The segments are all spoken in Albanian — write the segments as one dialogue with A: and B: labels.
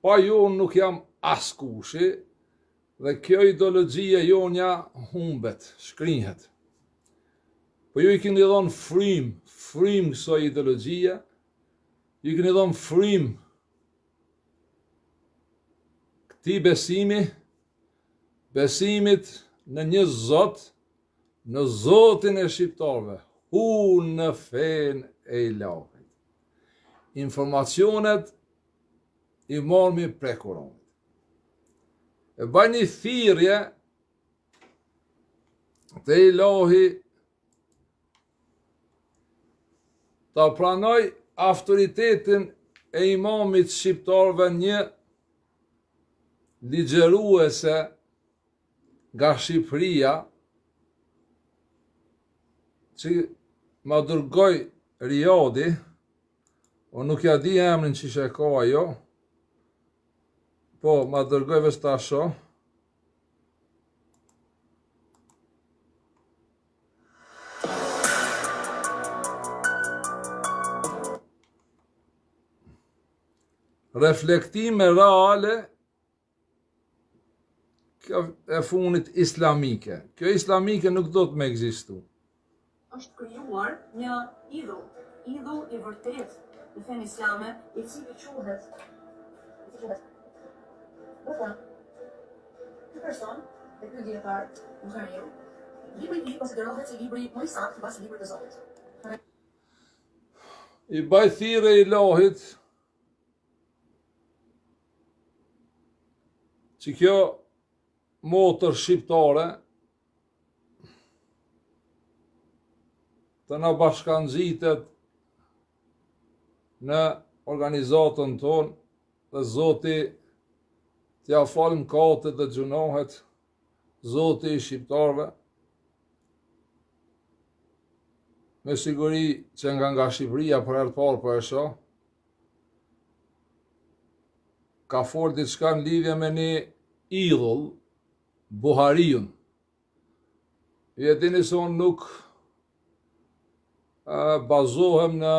A: pa ju nuk jam askushi, dhe kjo ideologjia jonja humbet, shkrinhet. Po ju I keni dhënë frim kësaj ideologjia, ju keni dhënë frim këtij besimit në një Zot, në Zotin e shqiptarëve, në fen e Ilahit. Informacionet I marrmi prej Kuranit. E bajni thirrje te Ilahi ta pranoj autoritetin e imamit shqiptarëve një ligjëruese nga Shqipëria që ma dërgoj Riadi, o nuk ja di emrin që e ka ajo, po ma dërgoj veç ta shoh. Reflektime reale e funit islamike. Kjo islamike nuk do të me ekzistu.
B: Është krijuar një idhull I vërtet në fen islame, I cili quhet. Ky person, e ky dietar Buhariu, libri I konsiderohet si libri më I saktë pas librit të Zotit.
A: I baj thirrje Ilahit që kjo motër shqiptare të na bashkangjitet në organizatën tonë dhe Zoti t'ja falë mëkatet dhe gjunohet, Zoti I shqiptarëve. Me siguri që nga Shqipëria për herë të parë po e shoh, ka folë diçka në lidhje me një idhull, Buhariun. Ju e dini se unë nuk bazohem në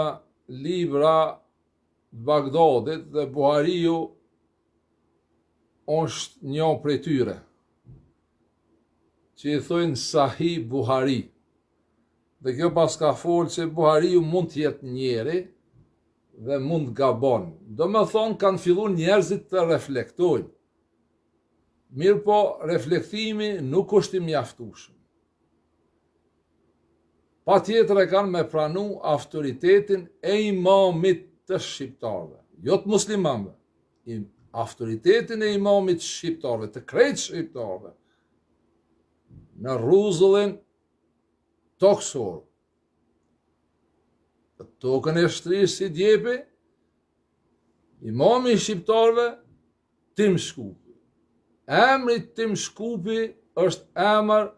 A: libra të Bagdadit dhe Buhariu është një prej tyre, që I thojnë Sahih Buhari. Dhe kjo pas ka folë që Buhariu mund të jetë njeri dhe mund të gabon. Do me thonë kanë fillu njerëzit të reflektojnë. Mirë po, reflektimi nuk është I mjaftueshëm. Pa tjetër e kanë me pranu autoritetin e imamit të shqiptarëve, jo të muslimanëve. Autoritetin e imamit shqiptarëve, të krejt shqiptarëve, në rruzullin toksor. Tokën e shtrisë si djepi, imami shqiptarëve, Tim Shkupi. Emri Tim Shkupi është emër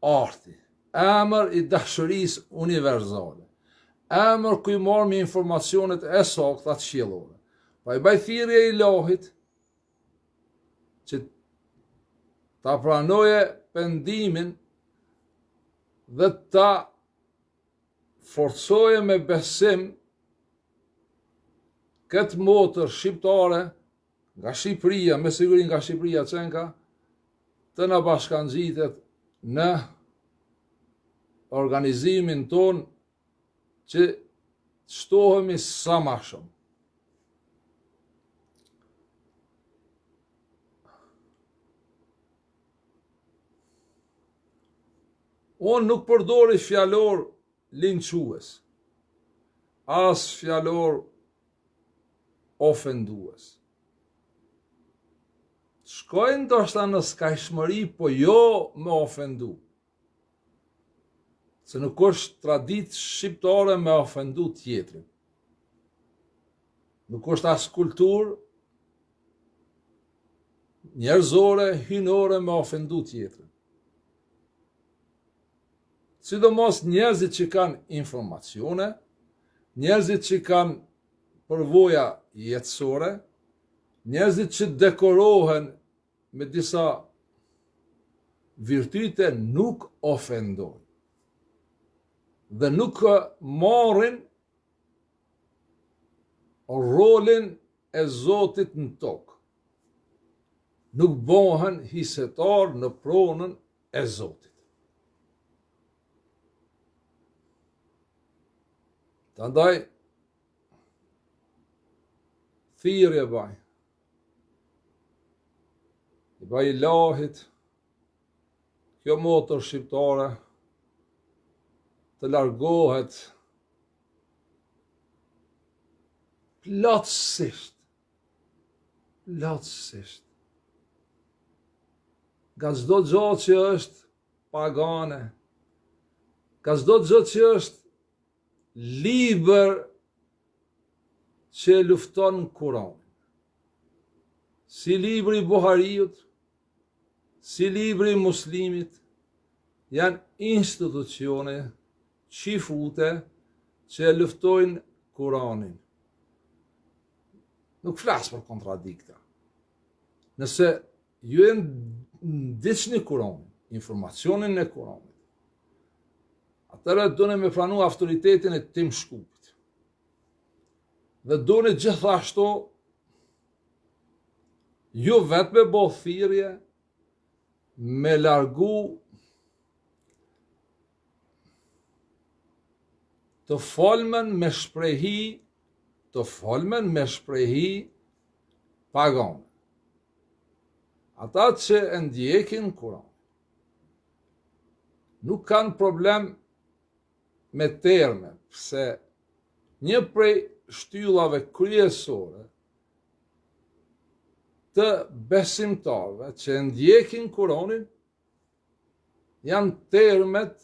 A: arti, emër I dashurisë universale, emër ku I marrë informacionet e sakta të qiellore. Pa I baj thirrje Ilahit që ta pranoje pendimin dhe ta forcoje me besim këtë motër shqiptare nga Shqipëria, me siguri nga Shqipëria Cenka, të na bashkangjitet në organizimin ton që shtohemi sa ma shumë. Unë nuk përdori fjalor linques, as fjalor ofendues. Shkojnë ndoshta në skajshmëri, po jo me ofendu. Se nuk është traditë shqiptare me ofendu tjetrin. Nuk është as kulturë njerëzore, hynore me ofendu tjetrin. Sidomos njerëzit që kanë informacione, njerëzit që kanë përvoja jetësore, njerëzit që dekorohen me disa virtyte nuk ofendojnë dhe nuk marrin rolin e Zotit në tokë. nuk bohen hisetar në pronën e Zotit. Ta ndaj, thirrje baj. I baj Ilahit, kjo motër shqiptare të largohet plotësisht nga çdo gjë që është pagane, nga çdo gjë që është libër që lufton Kur'anin. Si libri i Buhariut, si libri i Muslimit, janë institucione qifute që luftojnë Kur'anin. Nuk flas për kontradikta. Nëse ju e ndiqni Kur'anin, informacionin e Kur'anit, atëherë doni me pranu autoritetin e Tim Shkupit. Dhe doni gjithashtu ju vetë me bo thirrje me largu të folmen me shprehi pagan. Ata që e ndjekin Kur'an nuk kanë problem me terme, pse një prej shtyllave kryesore të besimtarve që ndjekin Kur'anin janë termet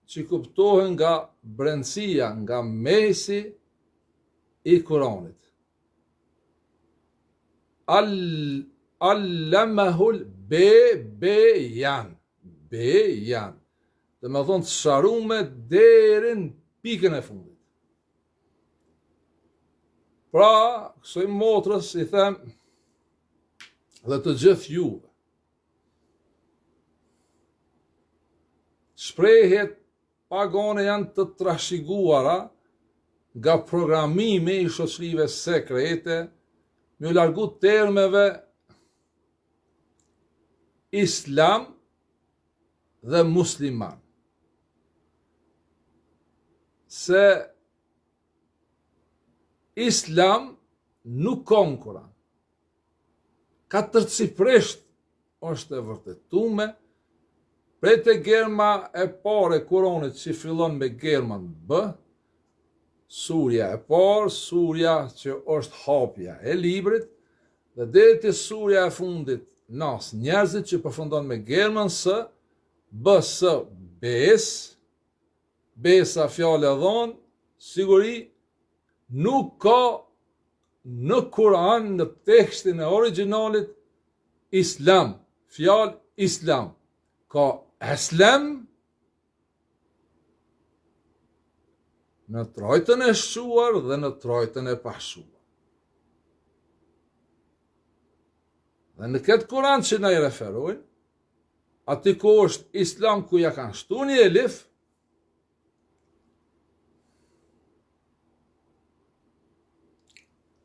A: që kuptohen nga brendësia, nga mesi i Kur'anit. Allamahul beyan. Dhe me thonë të sharume deri në pikën e fundit. Pra, kësoj motrës i them dhe të gjithë juve, shprehjet pagane janë të trashëguara nga programimi i shoqërive sekrete, me u largu termeve islam dhe musliman. Se islam nuk ka në Kur'an. Katërcifresht është e vërtetume, prej te germa e parë e Kur'anit që fillon me germën B, surja e parë, surja që është hapja e librit, dhe deri te surja e fundit Nas, njerëzit që përfundon me germën S, B-S, bes, besa fjallë e dhonë, siguri, nuk ka në Kur'an, në tekstin e originalit, islam, fjallë islam. Ka eslam, në trajtën e shquar dhe në trajtën e pashquar. Dhe në këtë Kur'an që na i referojnë, ati ku është islam ku ja kanë shtu një elif,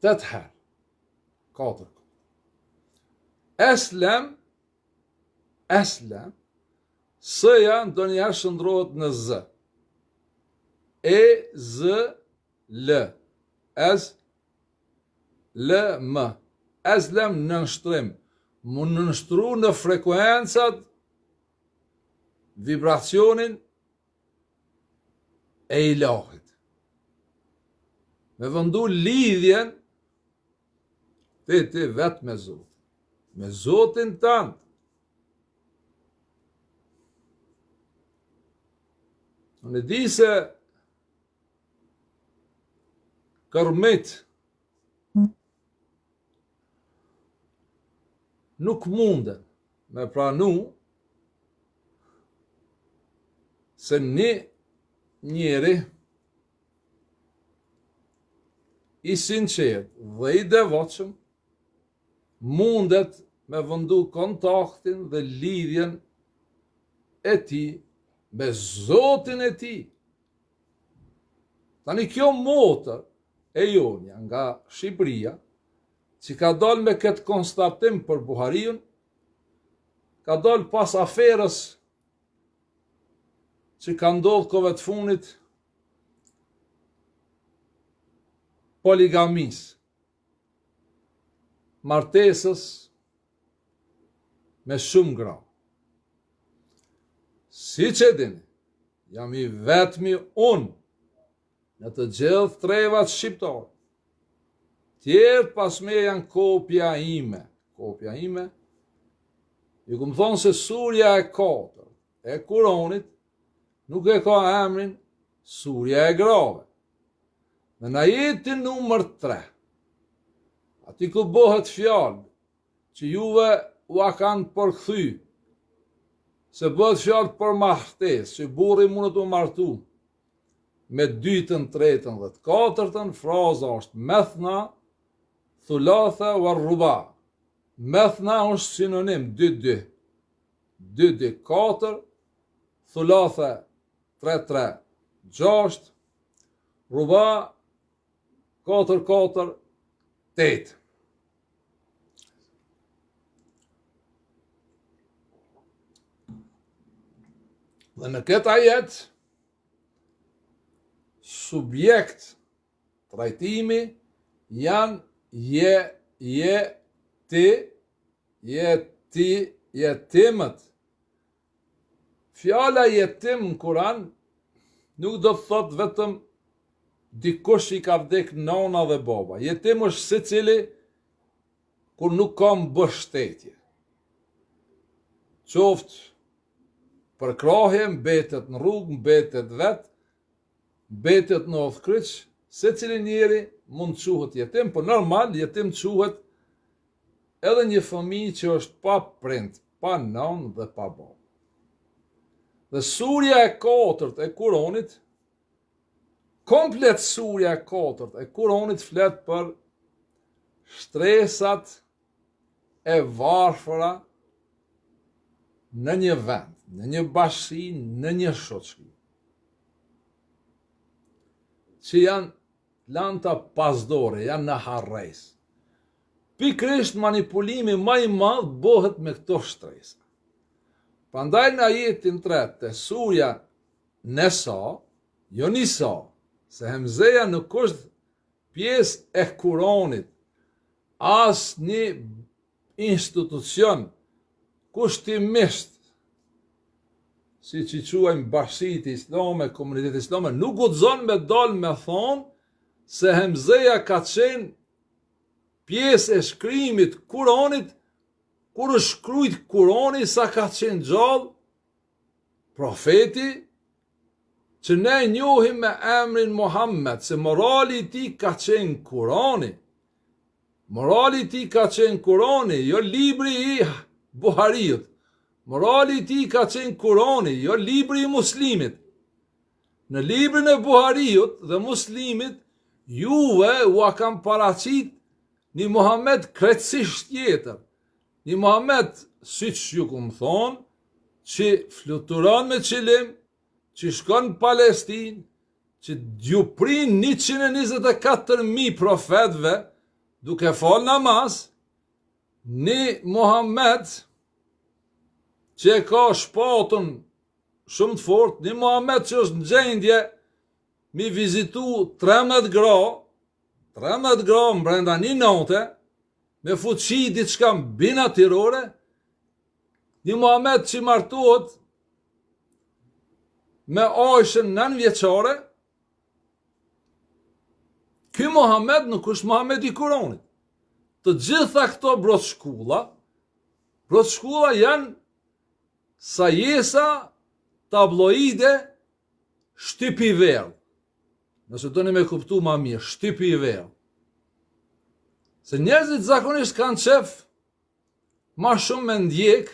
A: tëtë herë, 4. Eslam, sëja ndo njerë shëndrohet në zë. E-Z-L, S-L-M, eslam në nështrim, më në nështru në frekuencat, vibracionin e ilahit. Me vëndu lidhjen, ti vetë me Zotin. Me Zotin tanë. Në di se kërmit nuk munden me pranu se një njeri i sinqert dhe i devotshëm mundet me vëndu kontaktin dhe lidhjen e tij me Zotin e tij. Tani kjo motër e jonja nga Shqipëria, që ka dalë me këtë konstatim për Buhariun, ka dalë pas aferës që ka ndodhë kove të funit poligamis, martesës me shumë gra. Si që dini, jam i vetmi unë në të gjithë trevat shqiptarë. Tjerë pas me janë kopja ime. Kopja ime, ju këmë thonë se surja e 4 e Kuranit nuk e ka emrin surja e grave. Në ajetin numër 3, ati ku bëhet fjalë që juve ua kanë përkthy, se bëhet fjalë për martesë, që burri mund të martu me 2-ën, 3-ën dhe 4-ën, fraza është methna, thulatha wa ruba. Methna është sinonim 2-2, 4, thulatha 3-3, 6, ruba 4-4, 8. Dhe në këtë ajet, subjekt trajtimi janë jetimët. Fjala jetim në Kur'an nuk do të thot vetëm dikush i ka vdek nana dhe baba. Jetim është secili kur nuk ka mbështetje. Qoftë për krahje, mbetet në rrugë, mbetet vetë, mbetet në odhkryq, secili njeri mund quhet jetim, por normal jetim quhet edhe një fëmijë që është pa prind, pa nanë dhe pa babë. Dhe surja e 4 e Kuranit, komplet surja e 4 e Kuranit flet për shtresat e varfëra në një vend, në një bashki, në një shoqëri, që janë planta pasdore, janë në harres. Pikrisht manipulimi më i madh bëhet me këto shtresa. Prandaj në ajetin 3 të surja Nisa, jo Nisa, se hemzeja nuk është pjesë e Kuranit, as një institucion kushtimisht, si që quajmë bashkitë islame, komunitetet islame, nuk guxon me dalë me thonë se hemzeja ka qenë pjesë e shkrimit Kuranit, kur është shkrujt Kurani sa ka qenë gjallë profeti, që ne njohim me emrin Muhammed, se morali i tij ka qenë Kurani. Morali i tij ka qenë Kurani, jo libri i Buhariut. Morali i tij ka qenë Kurani, jo libri i Muslimit. Në librin e Buhariut dhe Muslimit, juve ua kam paraqit një Muhammed krejtësisht tjetër. Një Muhammed, siç ju kum thonë, që fluturon me qilim, që shkon në Palestinë, që gjuprin 124.000 profetëve duke fal namaz, një Muhammed që e ka shpatën shumë të fort, një Muhammed që është në gjendje mi vizitu 13 gra mbrenda një note, me fuqi diçka mbi natyrore, një Muhammed që martohet me Aishën 9 vjeçare. Ky Muhammed nuk është Muhammed i Kuranit. Të gjitha këto brotshkulla janë sajesa tabloide shtypi i verë. Nëse doni me kuptu ma mirë, shtypi i verë. Se njerëzit zakonisht kanë qef ma shumë me ndjek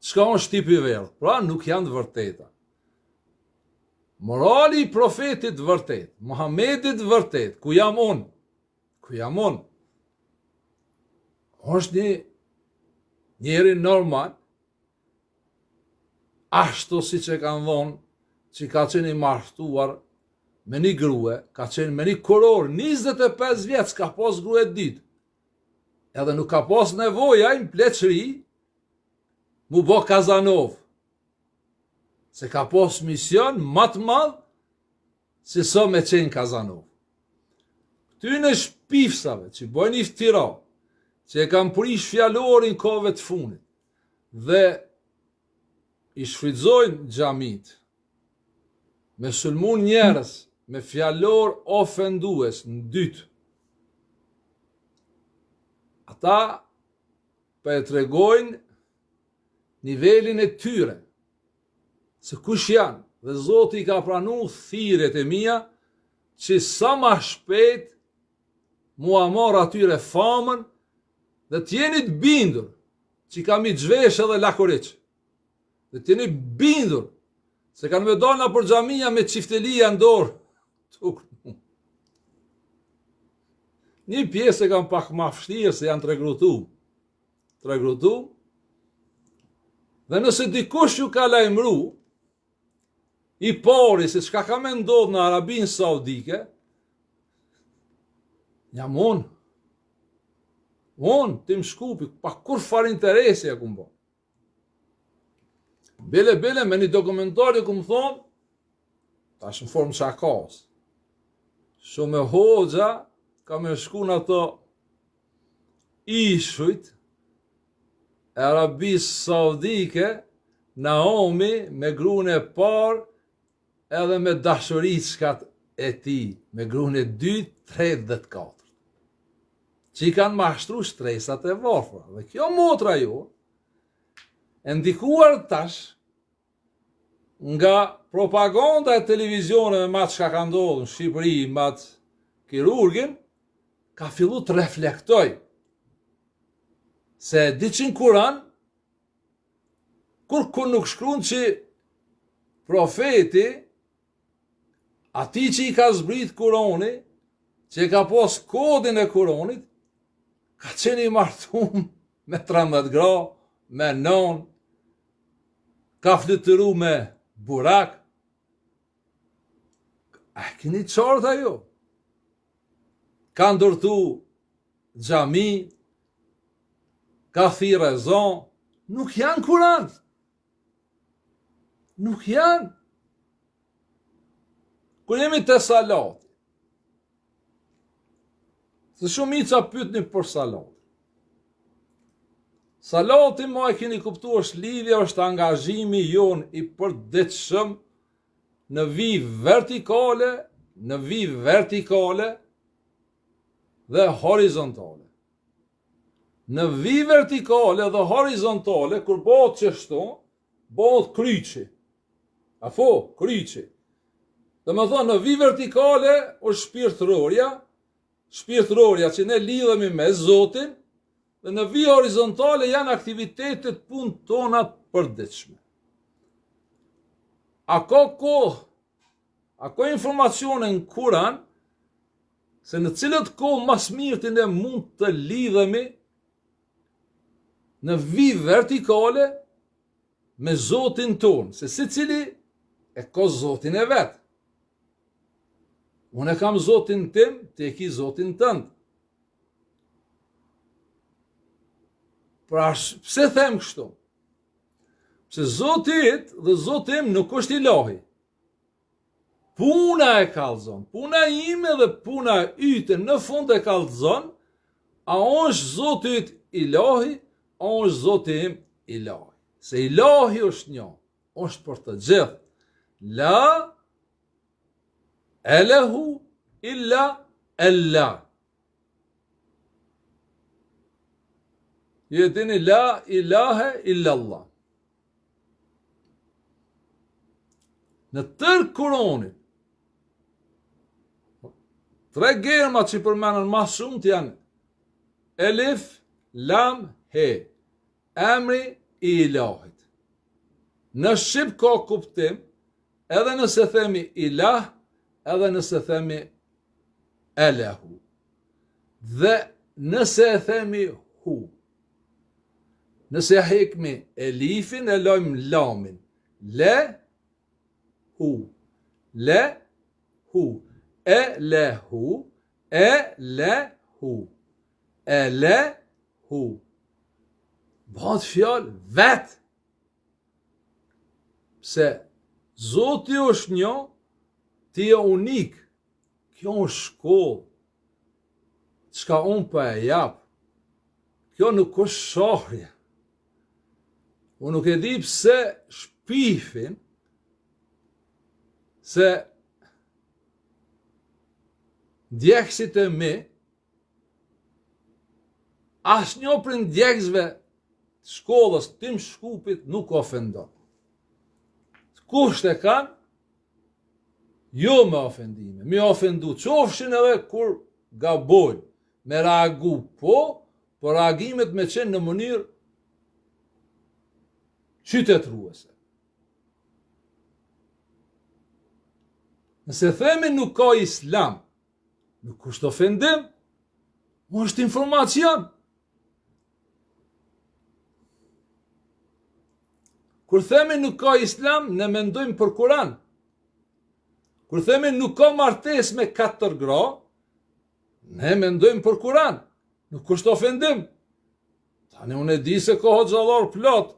A: çka është shtypi i verë. Pra nuk janë të vërteta. Morali i profetit vërtet, Muhamedit vërtet, ku jam unë, është një njeri normal, ashtu si që kanë thonë, që ka qenë i martuar me një grue, ka qenë me një kuror, 25 vjeç ka pas grue ditë, edhe nuk ka pas nevoja në pleqëri mu bo Kazanov, se ka pos mision më të madh se so me qenë Kazanov. Ty në shpifsave që bojnë iftira, që e kam prish fjalorin kove të funit, dhe i shfrytëzojnë xhamit, me sulmun njerës, me fjalor ofendues në dytë. Ata për e tregojnë nivelin e tyre, se kush janë, dhe Zoti ka pranu thirrjet e mia, që sa ma shpejt mua marr atyre famën, dhe t'jeni të bindur, që kam i gjvesh edhe lakoriq, dhe t'jeni bindur, se kanë me dona për xhamia me çiftelia në dorë. Një pjesë e kam pak ma vështirë se janë tregrutu, dhe nëse dikush ju ka lajmëru, i pari se çka ka me ndodhë në Arabinë Saudike, jam unë, Tim Shkupi, pa kur far interesi e kumbo. Bele me një dokumentari ku më thonë, tash në formë shakas, shumë e hoxha, ka me shku në ato ishujt e Arabisë Saudike, Naomi me gruën e parë, edhe me dashuriskat e ti, me gruën e 2, 3 dhe 4. Që i kanë mashtru shtresat e varfra. Dhe kjo motra ju, e ndikuar tash, nga propaganda e televizioneve ma që ka ndodhë në Shqipëri, ma të kirurgin, ka fillu të reflektoj se diqin Kuran, kur nuk shkruan që profeti, ati që i ka zbrit Kurani, që ka pos kodin e Kuranit, ka qenë i martum me 13 gra, me 9, ka flytëru me burak. A keni qarta jo? Ka ndërtu xhami, ka thirë ezan, nuk janë Kuran. Nuk janë. Kur jemi të salat, se shumica pyetni për salat. Salati, ma e keni kuptu, është lidhja, është angazhimi jon i përditshëm në vi vertikale, dhe horizontale. Në vi vertikale dhe horizontale, kur bëhet qështu, bëhet kryqi. Kryqi. Dhe më thonë, në vi vertikale është shpirtërorja që ne lidhemi me Zotin, dhe në vi horizontale janë aktivitetet punë tona përditshme. A ka informacione në Kuran, se në cilët kohë mas mirë të ne mund të lidhemi në vi vertikale me Zotin tonë, se si cili e ka Zotin e vetë. Unë e kam Zotin tim, ti e ki Zotin tëndë. Pra, pse them kështu? Pse Zotit dhe Zotim nuk është ilahi. Puna e kallëzon, puna ime dhe puna yte në fund e kallëzon, a është Zotit ilahi, a është Zotim ilahi. Se ilahi është një, është për të gjithë. La elahu illa Allah. Jetini la ilahe illa Allah. Në tërë Kuranit, 3 germa që përmenën ma shumë të janë elif, lam, he, emri i ilahit. Në shqip ka kuptim, edhe nëse themi ilah, edhe nëse themi elahu. Dhe nëse themi hu. Nëse hekmi elifin, e lojmë lamin. Le, hu. Le, hu. E, le, hu. E, le, hu. E, le, hu. Bëhat fjallë vetë. Pse Zoti është një, ti je unik. Kjo është shkollë. Çka unë po e jap. Kjo nuk është shohje. Unë nuk e di pse shpifin se djekësit e mi, asë një për ndjekësve shkollës tim Shkupit nuk ofendon. Kusht e kanë, jo me ofendime, mi ofendu qofshin edhe kur gabojnë, me reagu po reagimet me qenë në mënyrë qytetruese. Nëse themi nuk ka islam, nuk është ofendim, është informacion. Kur themi nuk ka islam, ne mendojmë për Kur'an. Kur themi nuk ka martesë me 4 gra, ne mendojmë për Kur'an. Nuk është ofendim. Tani unë e di se ka hoxhallar plot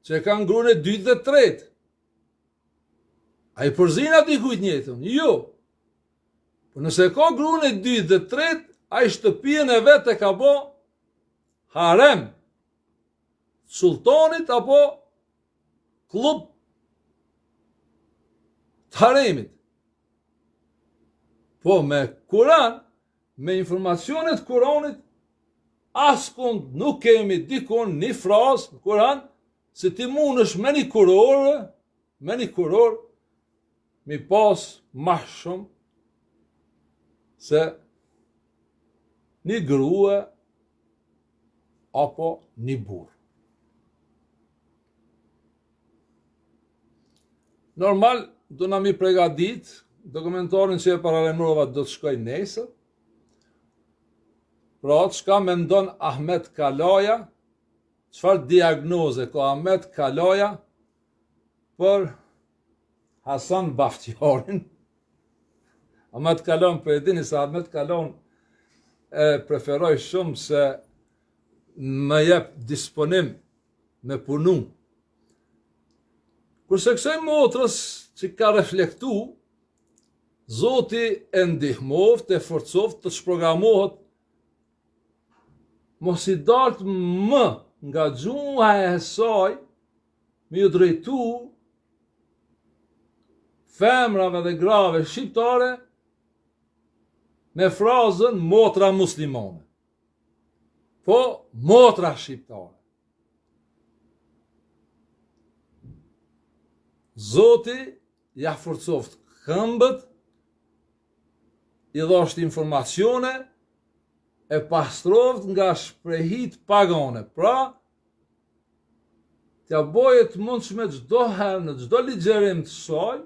A: që e kanë gruan e 2 dhe 3. A i përzin ati kujt njëtën? Jo. Por nëse ka gruan e 2 dhe 3, a i shtëpien e vetë e ka bo harem sultanit apo klub të haremit. Po me Kur'an, me informacionet Kur'anit, askund nuk kemi dikon një frazë në Kur'an, se ti mund është me një kuror, mi pas ma shumë se një grua apo një burr. Normal, do na mi pregadit, dokumentarin që e paralemrova do të shkoj nesër, pra çka mendon Ahmet Kalaja, çfarë diagnoze ka Ahmet Kalaja për Hasan Baftiarin. Ahmet Kalon, për e dini se Ahmet Kalon e preferoj shumë se më jep disponim me punu. Kurse kësaj motrës që ka reflektu, Zoti e ndihmoft, e forcoft të shprogramohet mos i dalt më nga gjuha e saj me ju drejtu femrave dhe grave shqiptare me frazën motra muslimane. Po, motra shqiptare. Zoti ja forcoft këmbët, i dhosht informacione, e pastroft nga shprehit pagane. Pra, t'ja bojet mundshme çdo herë në çdo ligjerim të saj,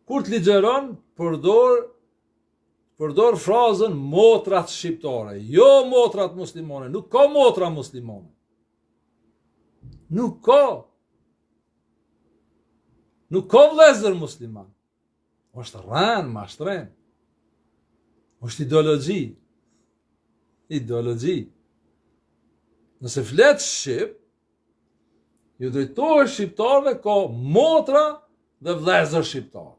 A: kur të ligjeron, përdor frazën motrat shqiptare, jo motrat muslimane, nuk ka motra muslimane. Nuk ka. Nuk ka vlezër musliman. është rran, mashtren. është ideologji. Ideologji. Nëse flet shqip, ju drejtohesh shqiptarve ka motra dhe vlezër shqiptar.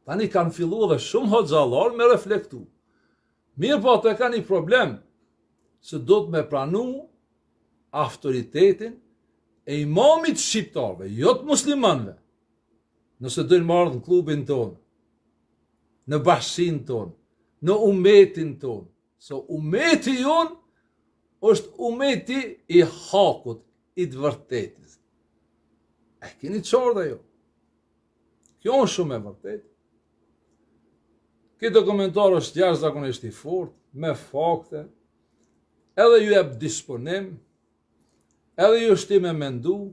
A: Tani kanë fillu dhe shumë hoxhallar me reflektu. Mirë po të ka një problem, se do të me pranu autoritetin e imamit shqiptarve, jo të muslimanve. Nëse dojnë marrë në klubin tonë, në bashkësin tonë, në umetin tonë. So umeti jonë është umeti i hakut, i të vërtetis. E keni qarë dhe jo. Kjo është shumë e vërtet. Këtë komentar është jashtëzakonisht i fortë, me fakte, edhe ju jep disponim, edhe ju shti me mendu,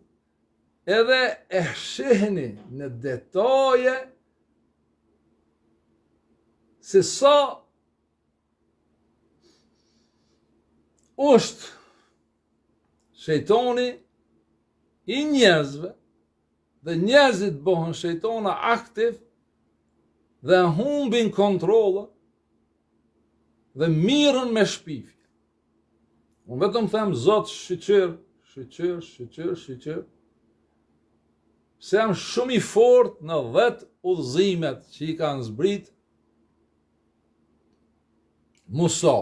A: edhe e shihni në detaje se sa është shejtoni i njerëzve dhe njerëzit bëhen shejtona aktiv dhe humbin kontrollë dhe mirën me shpifje. Unë vetëm them Zot shqyqyr, se jam shumë i fort në 10 udhëzimet që i kanë zbrit Musa.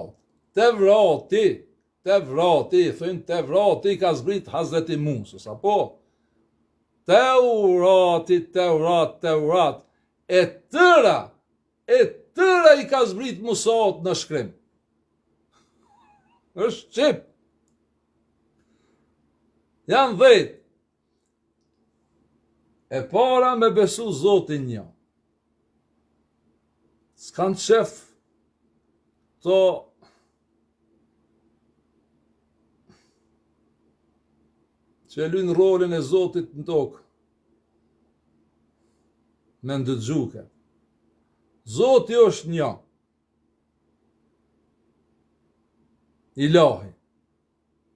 A: Tevrati, thënë Tevrati ka zbrit Hazreti Musës, apo? Teurat, e tëra i ka zbrit Musaut në shkrim. Është qip. Janë 10. E para me besu Zotin një. S'kan qef to që luajnë rolin e Zotit në tokë. Me ndëgjuke. Zoti është një. Ilahi.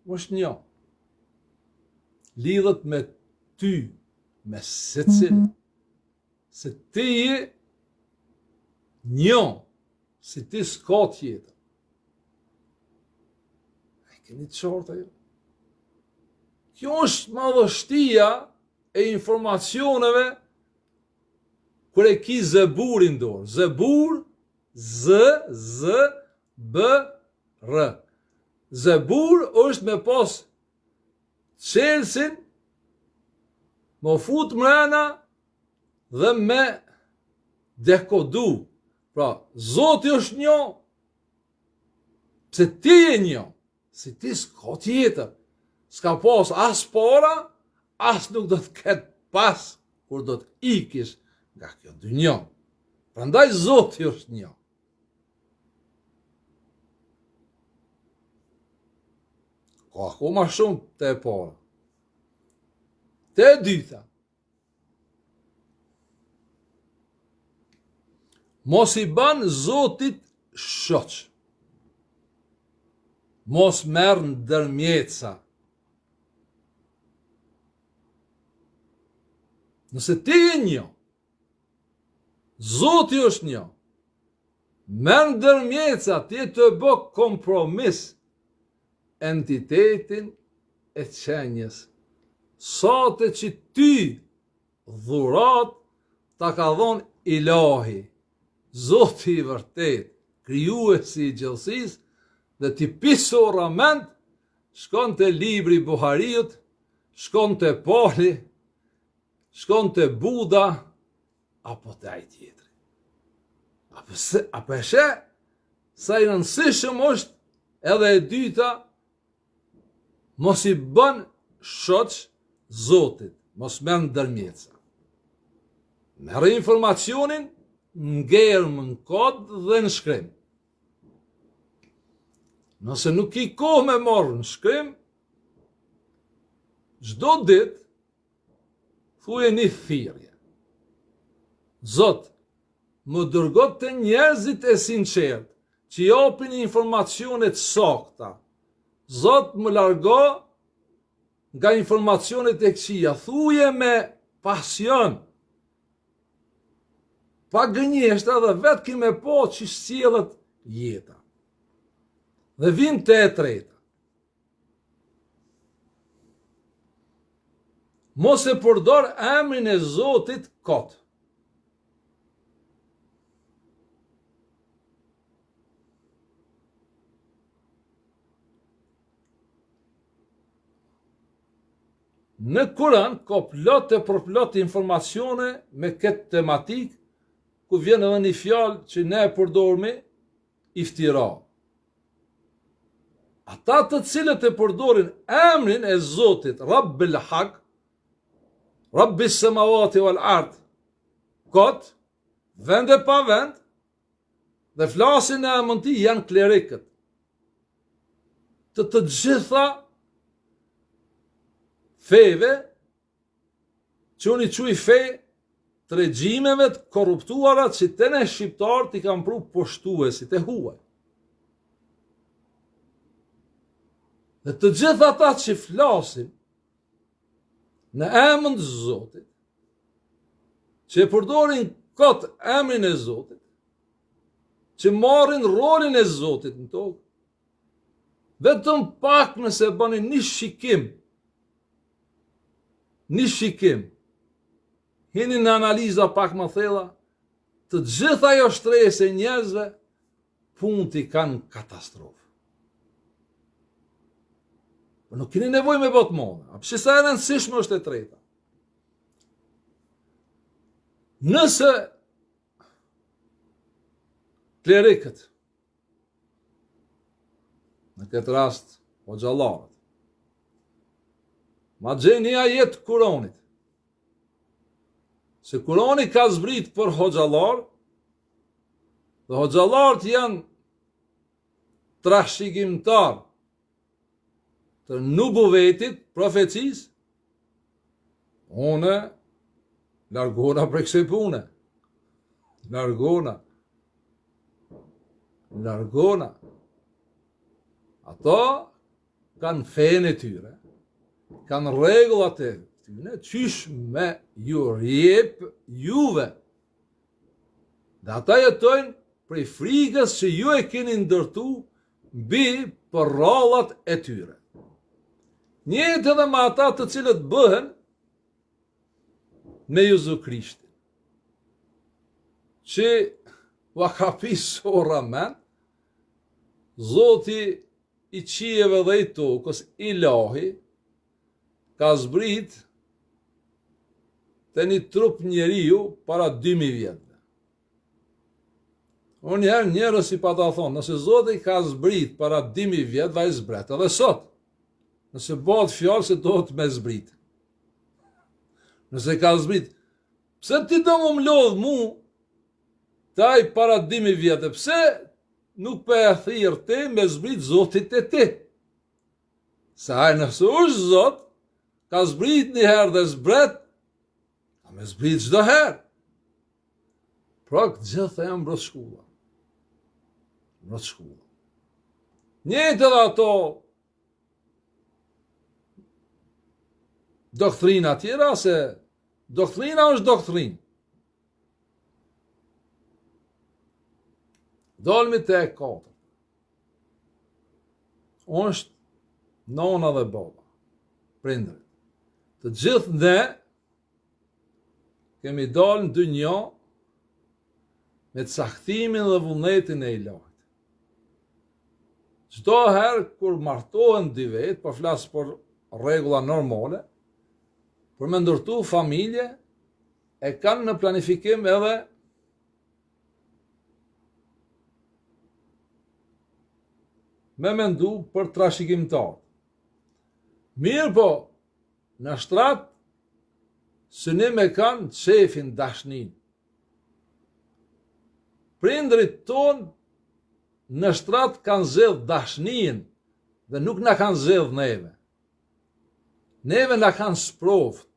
A: është një. Lidhet me ty, me secili. Se ti je një, si ti s'ka tjetër. E keni të qartë ajo? Kjo është madhështia e informacioneve kur e ki Zeburin dorë. Zebur, Z-Z-B-R. Zebur është me pas qelsin, më fut mrena dhe me dekodu. Pra, Zoti është një, pse ti je një, si ti s'ka tjetër. S'ka pas as para, as nuk do të ketë pas, kur do të ikish nga kjo dynjë. Prandaj Zoti është një. Ka akoma shumë të e para. Të e dyta. Mos i ban Zotit shoq. Mos merr ndërmjetësa. Nëse ti je një, Zoti është një, merr ndërmjetësa, ti të bë kompromis entitetin e qenjes. Sate që ty dhurat ta ka dhon Ilahi, Zoti i vërtet, krijuesi i gjellësisë, dhe ti pisorament shkon te libri Buhariut, shkon te Pali, shkon te Buda, apo te ai tjetri. Apo e she, sa i rëndësishëm është edhe e dyta, mos i bën shoq Zotit, mos merr ndërmjetësa. Merr informacionin ngjerë në kod dhe në shkrim. Nëse nuk i kohë me marrë në shkrim, çdo ditë thuje një thirrje. Zot, më dërgo të njerëzit e sinqert, që japin informacionet sakta. Zot, më largo nga informacionet e këqija. Thuje me pasion, pa gënjeshtra dhe vetë kime po që sjellët jeta. Dhe vim të e treta. Mos e përdor emrin e Zotit kot. Në Kur'an ka plot e përplot informacione me këtë tematik, ku vjen edhe një fjalë që ne e përdormi, iftira. Ata të cilët e përdorin emrin e Zotit, Rabbil Hak, Rabbis Samawati wal Ard, kot, vend e pa vend, dhe flasin e emën ti janë klerikët. Të gjitha feve, që unë i quj fe të regjimeve të korruptuara që të ne shqiptarët i kam pru poshtuesit e huaj. Dhe të gjitha ata që flasin në emën të Zotit, që e përdorin kot emrin e Zotit, që marrin rolin e Zotit në tokë, vetëm pak nëse bënin një shikim hini në analiza pak më thella, të gjitha ajo shtrese e njerëzve, punët i kanë katastrofë. Nuk keni nevojë me botë mëna. A pse sa e rëndësishme është e treta? Nëse klerikët, në këtë rast hoxhallarët, ma gjeni ajet Kuranit, se Kurani ka zbrit për hoxhallar, dhe hoxhallarët janë trashëgimtar të nubuvetit, profecis, une largona për kësaj pune. Largona. Ato kanë fenë e tyre, kanë rregullat e tyre, qysh me ju rjep juve. Dhe ata jetojnë prej frikës që ju e keni ndërtu mbi për rallat e tyre. Njëjtë edhe me ata të cilët bëhen me Jezu Krishtin, që va ka pisora men, Zoti i qijeve dhe i tokës, Ilahi, ka zbrit të një trup njeriu para 2000 vjetëve. Unë njerë njerës i pa ta thonë, nëse Zoti ka zbrit para 2000 vjetëve, a i zbret edhe sot. Nëse bëhet fjallë se dohet me zbrit. Nëse ka zbrit, pse ti do më mlodh mu, taj para 2000 vjetë, pse nuk për e thirë te me zbrit Zotit e ti? Se hajë nëse është Zot, ka zbrit një herë dhe zbret, ka me zbrit çdo herë. Pra këtë gjithë e mbrët shkulla. Njëjtë edhe ato doktrina tjera, se doktrina është doktrinë. Dolmi të e 4. është nona dhe baba, prindrit. Të gjithë ne kemi dalë në dynjë me të sakthimin dhe vullnetin e Ilahit. Çdo herë kur martohen dy vetë, po flas për rregulla normale, për me ndërtu familje, e kanë në planifikim edhe me mendu për trashëgimtar. Mirë po, në shtrat, synim e kanë qefin dashnin. Prindrit tonë në shtrat kanë zedh dashnin dhe nuk na kanë zedh neve. Neve na kanë sprovt.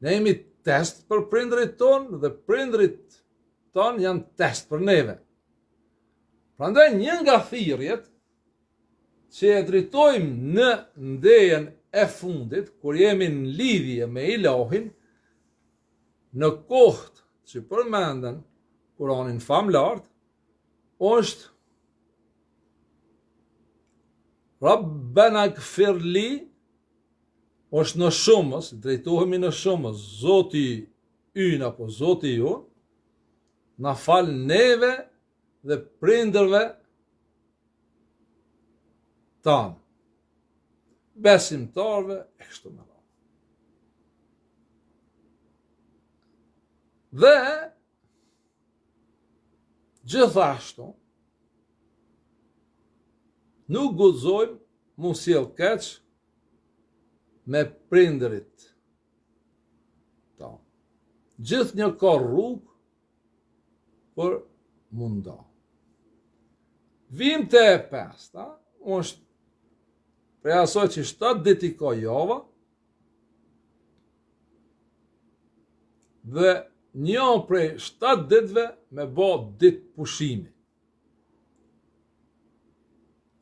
A: Ne jemi test për prindrit tonë dhe prindrit tonë janë test për neve. Prandaj një nga thirrjet që e dritojmë në ndejen e fundit, kur jemi në lidhje me Ilahin, në kohët që përmenden Kuranin famlart, është Rabbena gfir li, është në shumës, drejtohemi në shumës, Zoti ynë apo Zoti ju, na fal neve dhe prindërve tanë, besimtarve e kështu me radhë. Dhe gjithashtu nuk guxojmë mu sjell keq me prindërit tanë. Gjithë një ka rrugë për munda. Vim të e 5, është prej asoj që 7 dit i ka java, dhe një prej 7 ditve me bo dit pushimi.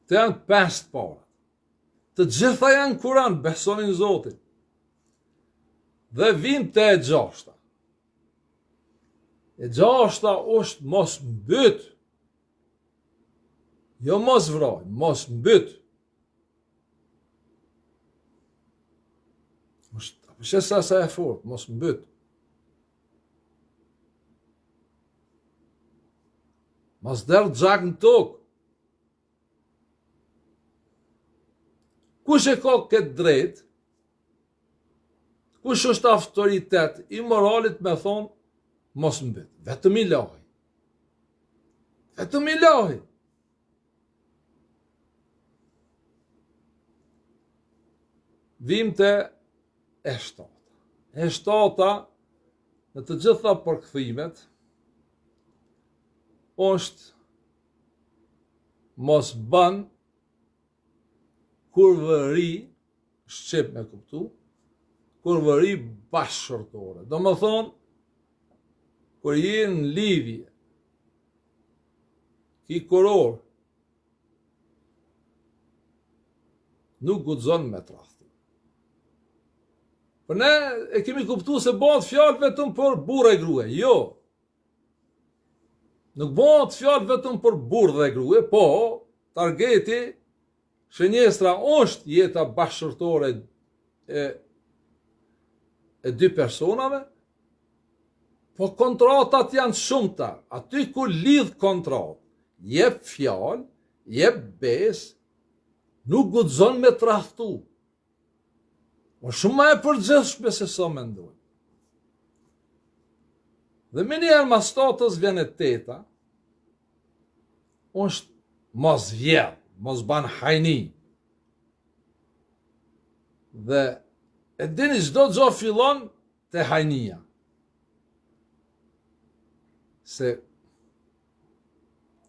A: Të janë 5 parë. Të gjitha janë Kuran, besonin Zotin. Dhe vim të e 6. E 6 është mos mbyt. Jo mos vroj, mos mbyt. Shesa sa e fort, mos mbyt. Mos der gjak në tokë. Kush e ka këtë drejt? Kush është autoritet i moralit me thonë, mos mbyt. Vetëm Ilahi. Vetëm Ilahi. Vim të e shtata. E shtata në të gjitha përkthimet është mos ban kurvëri, shqip me kuptu, kurvëri bashkëshortore. Do më thonë, kur je në lidhje, ki kuror, nuk guxon me trahtu. Për ne e kemi kuptu se bëhet fjalë vetëm për burrë e grua. Jo. Nuk bëhet fjalë vetëm për burrë dhe grua, po targeti, shënjestra është jeta bashkëshortore e dy personave, po kontratat janë shumëta. Aty ku lidh kontrat, jep fjalë, jep besë, nuk guxon me trahtu. O shumë ma e përgjithshme se sa mendojnë. Dhe me njerë mas tatës vjen e teta, është mos vjedh, mos ban hajni. Dhe e dini çdo gjë fillon te hajnia. Se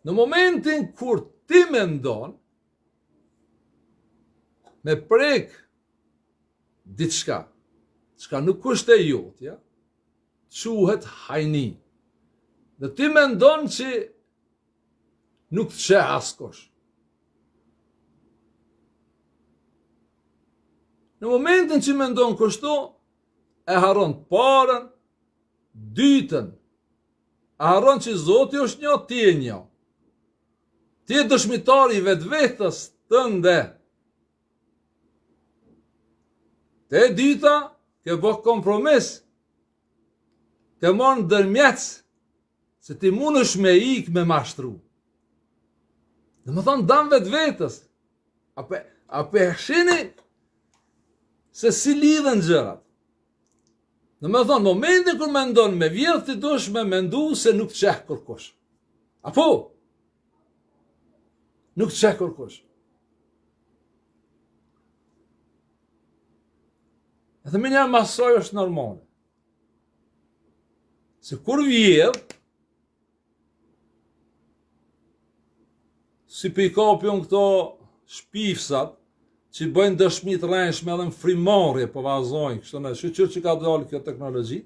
A: në momentin kur ti mendon me prek diçka, çka nuk është e jotja, quhet hajni. Dhe ti mendon që nuk të qe askush. Në momentin që mendon kështu, e haron parën, dytën, e haron që Zoti është një, ti e një. Ti e dëshmitari i vetvetes tënde. Te e dyta, ke bë kompromis, ke marrë ndërmjetës, se ti mund është me ik me mashtru. Dhe më thonë dam vetvetes. Ape e shini se si lidhen gjërat. Dhe më thonë, momentin kër me ndonë me vjerë, ti dush me mendu se nuk qeh kërkush. Apo? Nuk qeh kërkush. Edhe me njerë masoj është normale. Se kur vjedh, si për i kapjon këto shpifsat, që bëjnë dëshmi të rrenjshme edhe në frimarje po vazojnë, kështu në shqyqyr që ka dalë kjo teknologji.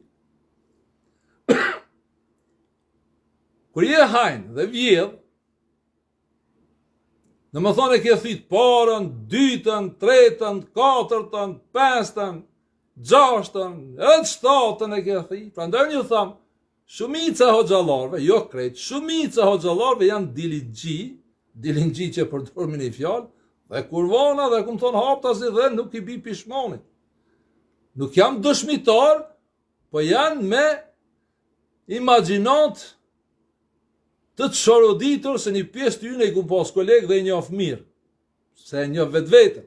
A: Kur je hajnë dhe vjedh, në më thonë e ke thit parën, dytën, tretën, katërtën, pestën, gjashtën, edhe shtatën e ke thit. Pra ndër një thamë, shumica hoxhallarëve, jo krejt, shumica hoxhallarëve janë dilingji që përdormin i fjalë, dhe kurvana dhe këmë thonë haptasi dhe nuk i bi pishmonit. Nuk jam dëshmitar, po janë me imaginat të të shoroditur se një pjesë të june i kumë pas kolegë dhe i njof mirë, se e njof vetë vetën.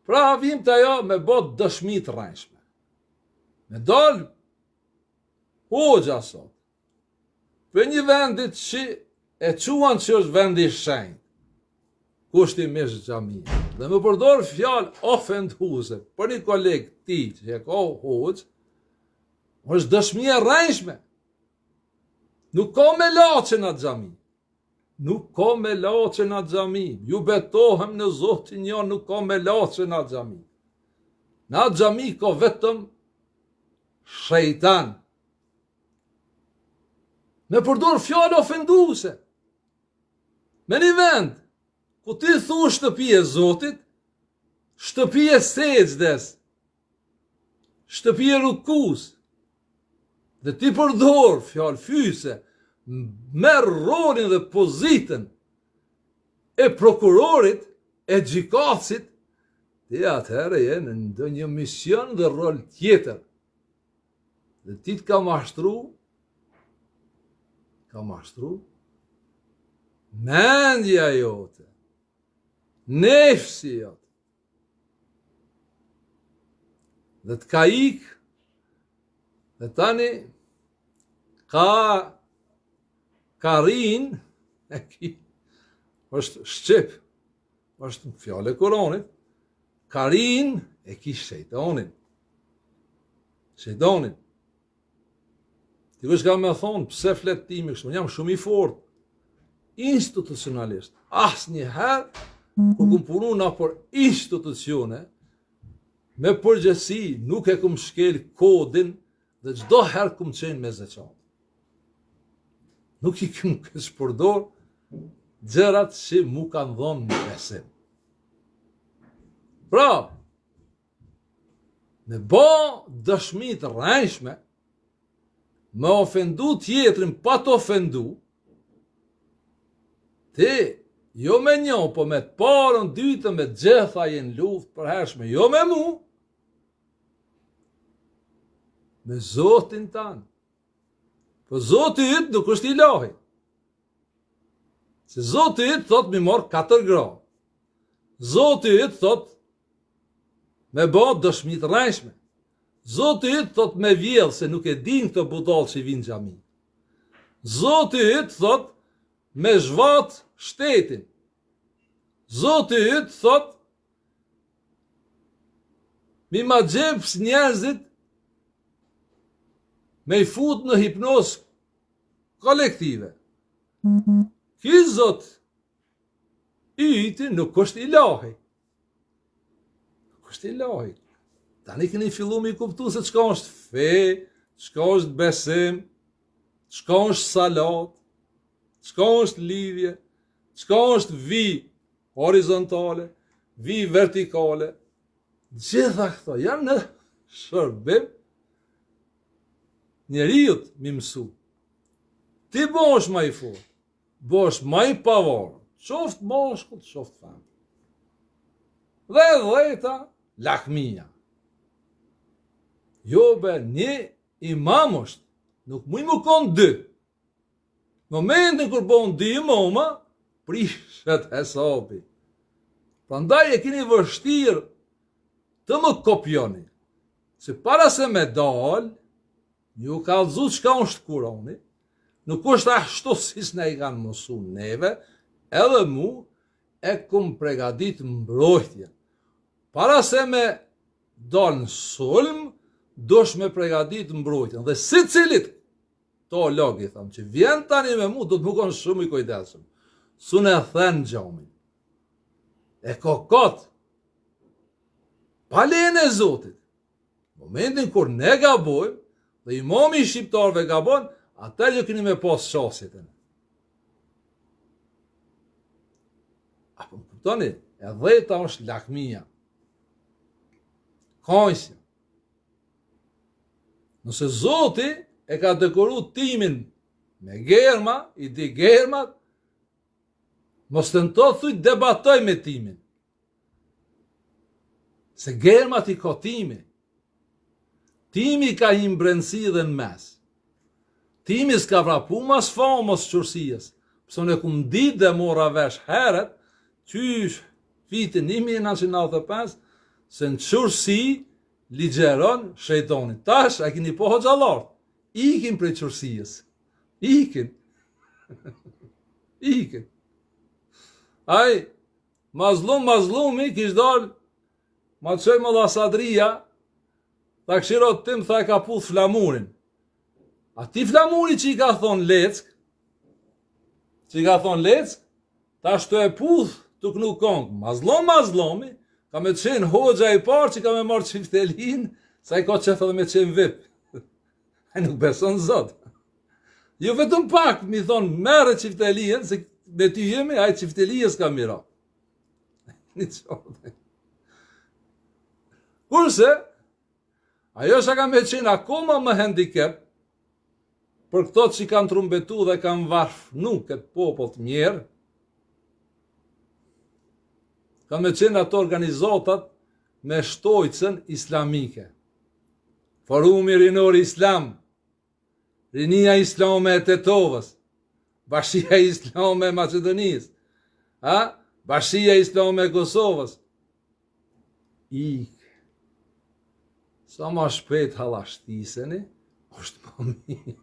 A: Pra vim të ajo me bot dëshmi të rrenjshme. Me dalë hoxha sot, për një vendit që e quan që është vendi shenjë, kushtimisht xhamia, dhe më përdor fjalë ofenduese për një kolegë ti që e ka hoxh, është dëshmia rrenjshme. Nuk ka me laçe në xhami. Nuk ka me laçe në xhami. Ju betohem në Zotin jo, nuk ka me laçe në xhami. Në xhami ka vetëm shejtan. Me përdor fjalë ofenduese. Me një vend, ku ti thu shtëpi e Zotit, shtëpi e sejdës, shtëpi e rukus, dhe ti përdor fjalë fyse, merr rolin dhe pozitën e prokurorit, e gjykatësit, ti atëherë je në ndonjë mision dhe rol tjetër. Dhe ti të ka mashtru mendja jote, nefsi jote, dhe të ka ik, dhe tani ka rin, është shqip, është fjale Koranit, ka rin e ki shejtonin. Shejtonin. Ti kush ka me thonë, pse flet timi kështu, jam shumë i fort, institucionalist. Asnjëherë, kur kum punu na për institucione, me përgjësi nuk e kum shkel kodin dhe çdo herë kum qenë me zeqat. Nuk i kum kësë përdor gjërat që mu kanë dhonë në besim. Pra, me bo dëshmi të rrejshme, me ofendu tjetrin pa të ofendu, ti, jo me një, po me të parën, dytën, me gjitha jenë luft përhershme, jo me mu, me Zotin tanë. Po Zoti yt nuk është ilahi. Se Zoti yt thot mi morë 4 gra. Zoti yt thot me bë dëshmi të rrejshme. Zoti yt thot me vjedh se nuk e din këto budallë që vinë xhami. Zoti yt thot me zhvat shtetin. Zoti yt thot mi ma gjeps njerëzit me i fut në hipnoz kolektive. Ky Zot yti nuk është ilahi. Nuk është ilahi. Tani keni fillu me i kuptu se çka është fe, çka është besim, çka është salat, çka është lidhje, çka është vi horizontale, vi vertikale. Gjitha këto janë në shërbim njeriut mi mësu. Ti bosh ma i fort, bosh ma i pavarë, qoft mashkull, qoft femë. Dhe dhejta, lakmia. Jo be, një imam është, nuk mu i më konë 2. Momentin kur bon 2 imama, prishet hesapi. Prandaj e kini vështirë të më kopjoni, se para se me dalë, ju ka dzu qka është Kurani, nuk është ashtu si s'ne i kanë mësu neve, edhe mu e kum pregadit mbrojtje. Para se me dalë në sulm, dosh me pregadit mbrojtje. Dhe si cilit to logi, thamë, që vjen tani me mu, do të më konë shumë i kujdesëm. Sun e thënë gjamin. E kokot, palen e Zotit. Momentin kur ne gabojmë, dhe imami shqiptarve gabon, atër ju keni me pas qasit e në. Apo më kuptoni, e dhejta është lakmia. Kajsja. Nëse Zoti e ka dekoru timin me germa, i di germat, mos të në të thuj debatoj me timin. Se germat i ka timi. Timi ka një mbrenësi dhe në mes. Timi s'ka vrapu mas famës qërësijës. Pësë në kum dit dhe mora vesh heret, qysh vitin 1995, se në qërësi ligjeron shejtoni. Tash, a kini po hoxalartë. Ikin prej qërësijës. Ikin. Ikin. Aj, mazlumi kish dalë, ma të qëjmë dhe Sadria, ta këshirot tim tha e ka puth flamurin. A ti flamuri që i ka thonë leck, ta shtu e puth të kënu kongë. Mazlomi, ka me të qenë hoxha i parë që ka me marë qiftelin, sa i ka qefë dhe me qenë vip. A nuk beson Zot. Jo vetëm pak, mi thonë, mere qiftelin, se me ty jemi, a i qiftelijës ka mira. Një qodhe. Kurse, ajo që ka me qenë akoma më handicap, për këto që kanë trumbetu dhe kanë varfnu këtë popull të mjerë, Ka me qenë ato organizatat me shtojcën islamike. Forumi Rinor Islam, Rinia Islame e Tetovës, Bashkia Islame e Macedonisë, Bashkia Islame e Kosovës. Sa ma shpejt halashtiseni, është më mirë.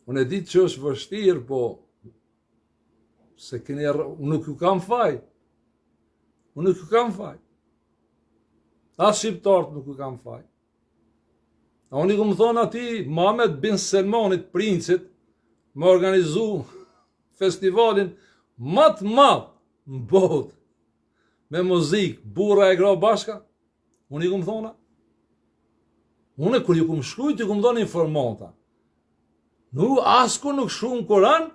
A: Unë e ditë që është vështirë, po se unë nuk ju kam faj. Unë nuk ju kam faj. As shqiptarët nuk ju kam faj. A unë i këmë thonë ati, Mohamed bin Selmanit, princit, më organizu festivalin më të madh në botë, me muzikë, burra e gra bashka. Unë i këmë thona. Unë kër ju këmë shkrujt, ju këmë thonë informata. Asku nuk shru në Koran,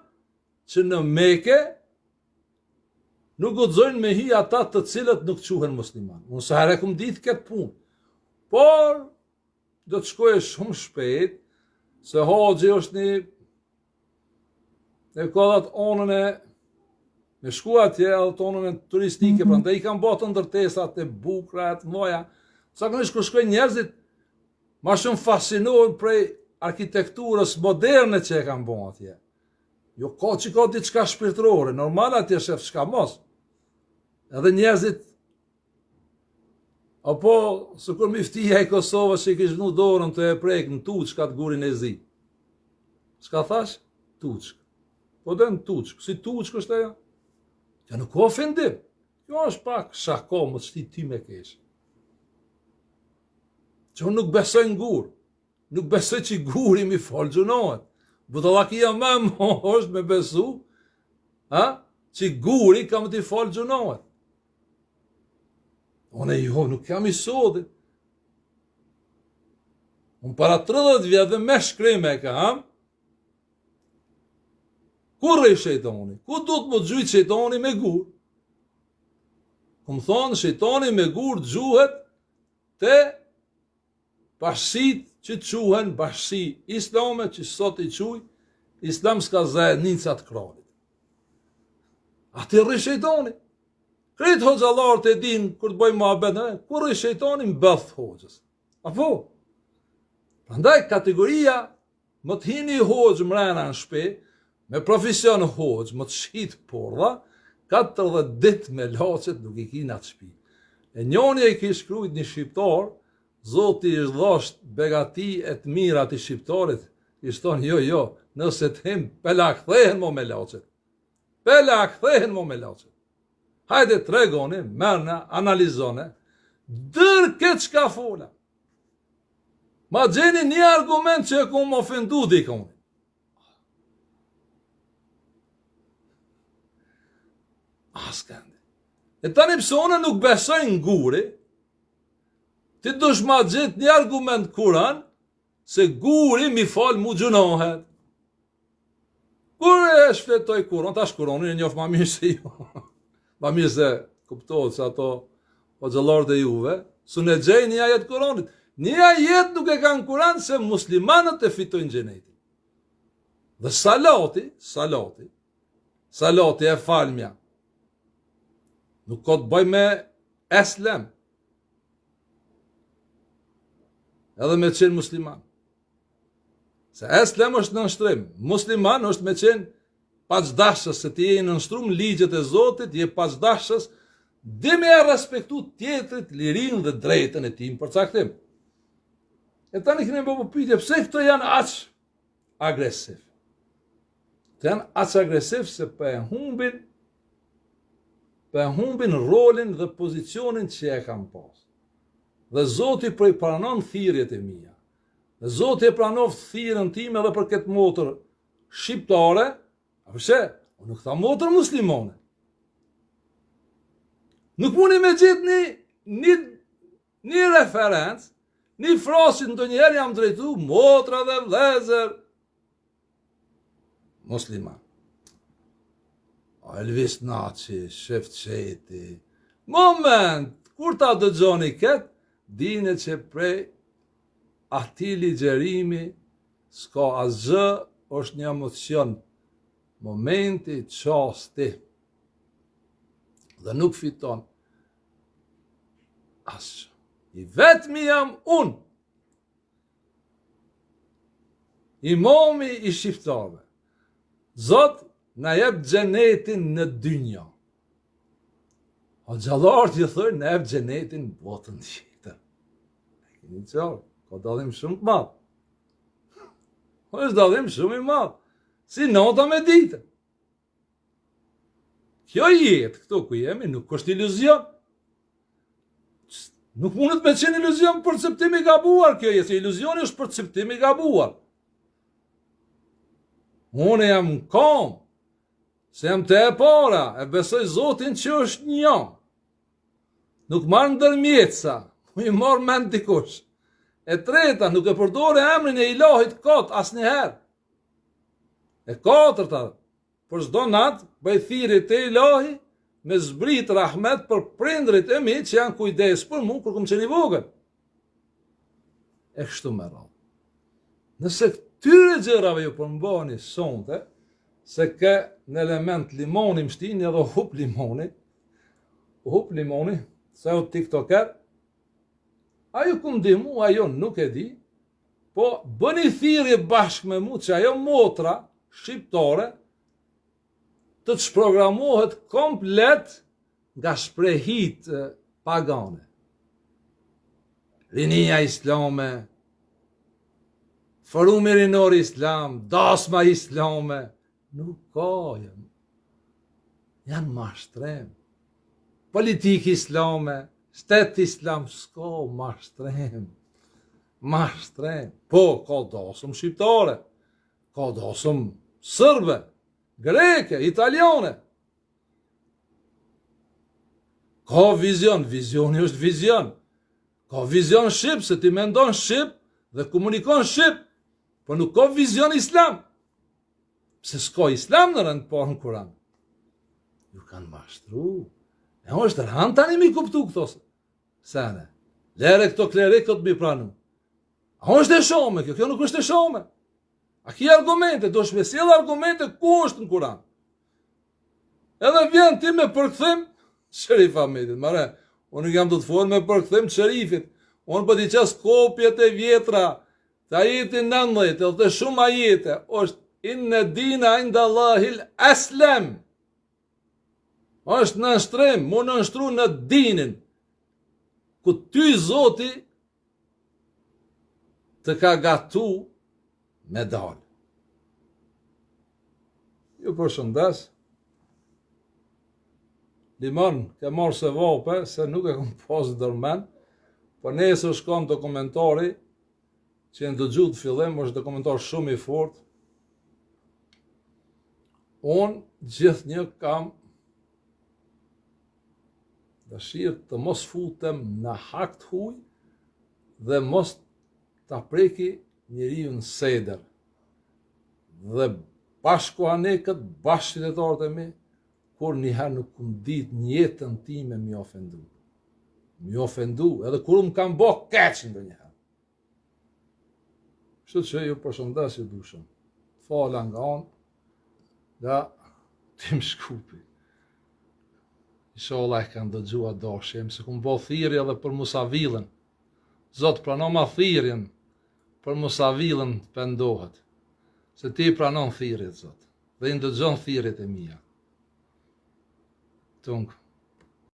A: që në Mekë nuk guxojnë me hi ata të cilët nuk quhen musliman. Unë sa herë këmë ditë këtë punë. Por, do të shkoj shumë shpejt, se hoxhi është një e kodhat onën e me shku atje, edhe onën e turistike, prandaj i kanë botë ndërtesat e bukra, të moja. Zakonisht kur shkojnë njerëzit, ma shumë fascinohen prej arkitekturës moderne që e kanë bon atje. Jo ka që ka diçka shpirtërore, normal atje shef çka mos. Edhe njerëzit, apo së kur miftia i Kosovës që i kishë vënë dorën të e prejkë në Tuçk atë gurin e zi. Çka thash? Tuçk. Po dhe në Tuçk, si Tuçk është ajo? Ja nuk ka ofendim. Jo është pak shako, më të shti ty me kesh. Që unë nuk besoj në gur. Nuk besoj që guri mi falë gjunohet. Budallakia më e madhe është me besu, që guri ka më t'i falë gjunohet. Unë nuk jam i sodit. Unë para 30 vjetë dhe me shkrime e kam. Kur rrej shejtoni? Ku du të më gjujtë shejtoni me gur? Këmë thonë, shejtoni me gur gjuhet të bashkësit që quhen bashkësi islame, që sot i quj, islam s'ka zënicat kralit. Ati rrej shejtoni. Kretë hoxalarët e din, kur të bëjmë muhabet, kur rrej shejtoni më bëth hoxës. Apo? Prandaj kategoria, më të hini hoxë mrena në shpe, me profesion hoxë, më të shqit porra, 40 dit me lachet nuk i kina të shpi. E njoni e kishë krujt një shqiptar, Zoti i dhosht begati e të mirat i shqiptarit, i shtonë jo, nëse të him, pela kthehen mo me lachet. Pela kthehen mo me lachet. Hajde tregoni, mërna, analizone, dërë këtë qka fola. Ma gjeni një argument që e ku më ofendu dikoni. Askandi. E tani pësone nuk besojnë nguri, ti dush ma gjithë një argument Kuran, se guri mi falë mu gjunohet. Kur e shfletoj Kuran, tash Kuranin e njof ma mirë se ju. Ma mirë se kuptohet se ato o gjëllarët e juve, su në gjej një ajet Kuranit. Një ajet nuk e kanë Kuran se muslimanët e fitojnë gjenetin. Dhe salati e falmja, nuk ka të bëj me eslem, edhe me qenë musliman. Se eslem është në nështrim, musliman është me qenë paqdashës, se ti je në nështrum ligjet e Zotit, je paqdashës, dhe me e respektu tjetrit, lirin dhe drejtën e tim për caktim. E tani këne më pyetje, pse këto janë aq agresiv? Të janë aq agresiv se për e humbin rolin dhe pozicionin që e kam pas. Dhe Zoti prej pranon thirrjet e mia. Dhe Zoti e pranoft thirrjen time edhe për këtë motër shqiptare, apëse, unë nuk tha motër muslimane. Nuk mundi me gjithë një referencë, një frasit në të njerë jam drejtu, motra dhe vlezër, musliman. Elvis Naci, Shefqeti. Moment, kur ta dëgjoni këtë, dine që prej ati ligjerimi s'ka asgjë, është një emocion, momenti, qasti. dhe nuk fiton asgjë. I vetmi jam unë, imami i shqiptarëve. Zot na jep xhenetin në dynja. O xhallarët i thonë na jep xhenetin në botën tjetër. Keni qartë, ka dallim shumë të madh. Është dallim shumë i madh. Si nota me ditën. Kjo jetë këtu ku jemi nuk është iluzion. Nuk mundet me qenë iluzion perceptim i gabuar kjo jetë, se iluzioni është perceptim i gabuar. Unë jam në kom, se jam të e para, e besoj Zotin që është një. Nuk marrë ndërmjetësa, mu i marrë mend dikush. E treta, nuk e përdore emrin e ilahit kot asnjëherë. E katërta, për çdo natë, bëj thirrje te ilahi, me zbrit rahmet për prindrit e mi që janë kujdes për mu kur kom qenë i vogël. E kështu me radhë. Nëse këtyre gjërave ju përmbani sonte, se ke në element limoni mshtini edhe hup limoni, se u tiktoker, ajo ku ndihmu, ajo nuk e di, po bëni thirrje bashkë me mu që ajo motra shqiptare të të shprogramohet komplet nga shprehit pagane. Rinia islame, forumi rinor islam, dasma islame, nuk ka janë mashtrem. Politik islame, shtet islam, s'ka mashtrem. Mashtrem. Po, ka dasëm shqiptare, ka dasëm sërbe, greke, italiane. Ka vizion, vizioni është vizion. Ka vizion shqip, se ti mendon shqip dhe komunikon shqip, po nuk ka vizion islam. Pse s'ka islam në rënd parë në Kuran. Ju kanë mashtru. E është rënd tani mi kuptu këto sene. Lere këto klerikët mi pranu. A është e shome, kjo nuk është e shome. A ki argumente, do shmesjell argumente ku është në Kuran. Edhe vjen ti me përkthim Sherif Ahmedit. Mare, unë nuk jam do të folë me përkthim Sherifit. Unë për t'i qas kopjet e vjetra, të ajetin 19, edhe të shumë ajete, është inna dina inda Allahil aslem. Është në nështrim, mu në nështru në dinin, ku ty Zoti të ka gatu me dalë. Ju përshëndes. Limon, ke marrë se vape, se nuk e kom pas dërmen, po nesër shkon të komentari, që në dëgju të fillim, është të komentar shumë i fort. Unë gjithë një kam dëshirë të mos futem në hak të huj dhe mos të preki njeriu në seder. Dhe bashku anekët, bashkë qytetarët e mi, kur njëherë nuk këm ditë njetën time mi ofendu. Mi ofendu, edhe kur më kam bo keqë ndë njëherë. Kështu që ju përshëndes ju dushëm. Fala nga onë, nga Tim Shkupi. Inshallah e kanë dëgjua dashjem, se kum bo thirrje edhe për Musavilën. Zot prano ma thirrjen për Musavilën pendohet. Se ti pranon thirrjet, Zot, dhe i ndëgjon thirrjet e mia. Tung.